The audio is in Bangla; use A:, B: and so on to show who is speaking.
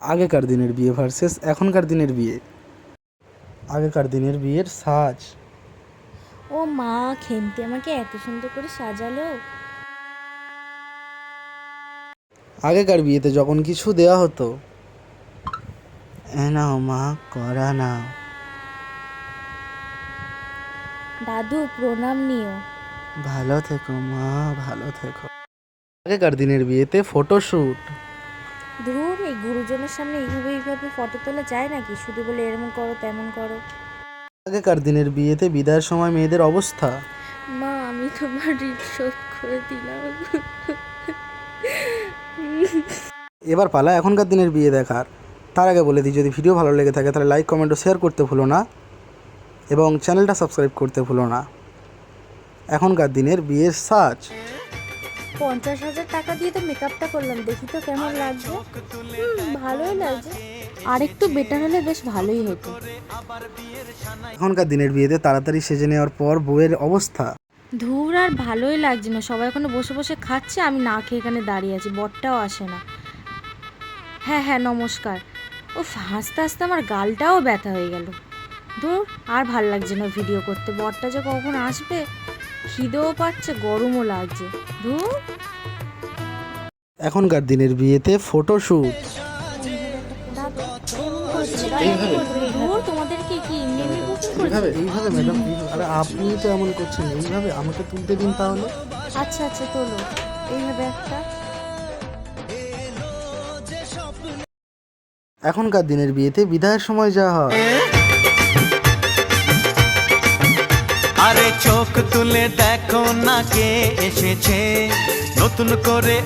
A: আগেকার দিনের বিয়ে ভার্সেস এখনকার দিনের বিয়ে। আগেকার দিনের বিয়ের সাজ।
B: ও মা, খেমতে আমাকে এত সুন্দর করে সাজালো।
A: আগেকার বিয়েতে যখন কিছু দেওয়া হতো, এ নাও মা, করা নাও।
B: দাদু প্রণাম নিও।
A: ভালো থেকো মা, ভালো থেকো। আগেকার দিনের বিয়েতে ফটোশ্যুট।
B: ধুর, এই গুরুজনের সামনে এইভাবে ফটো তোলা যায় নাকি? শুধু বলে এরকম করো তেমন করো।
A: আগেকার দিনের বিয়েতে বিদায়ের সময় মেয়েদের অবস্থা।
B: মা, আমি তোমার ঋণ শোধ করে দিলাম।
A: এবার পালা এখনকার দিনের বিয়ে দেখার। তার আগে বলে দিই, যদি ভিডিও ভালো লেগে থাকে তাহলে লাইক, কমেন্ট ও শেয়ার করতে ভুলো না, এবং চ্যানেলটা সাবস্ক্রাইব করতে ভুলো না। এখনকার দিনের বিয়ের সাজ।
B: 50,000 টাকা দিয়ে তো মেকআপটা করলাম, দেখি তো কেমন লাগছে। ভালোই লাগছে, আর একটু বেটার হলে বেশ ভালোই হতো।
A: এখনকার দিনের বিয়েতে তাড়াতাড়ি সেজে নেওয়ার পর বউয়ের অবস্থা।
B: ধুর, আর ভালোই লাগছে না। সবাই এখনো বসে বসে খাচ্ছে, আমি না খেয়ে এখানে দাঁড়িয়ে আছি, বরটাও আসে না। হ্যাঁ হ্যাঁ, নমস্কার। ও, হাসতে হাসতে আমার গালটাও ব্যথা হয়ে গেল। ধুর, আর ভাল লাগছে না ভিডিও করতে। বরটা যে কখন আসবে, খিদেও পাচ্ছে, গরমও লাগছে। ধুর।
A: এখনকার দিনের বিয়েতে ফটোশ্যুট।
B: ধুর, তোমাদেরকে কি এমনি এমনি বুকিং করছে?
A: এইভাবে ম্যাডাম, আরে আপনি তো এমন করছেন, এইভাবে আমাকে তুলতে দিন তাহলে।
B: আচ্ছা আচ্ছা, তোলো এইভাবে একটা।
A: এখনকার দিনের বিয়েতে বিদায়ের সময় যা হয়।
C: আরে চোখ তুলে দেখো না কে এসেছে নতুন করে।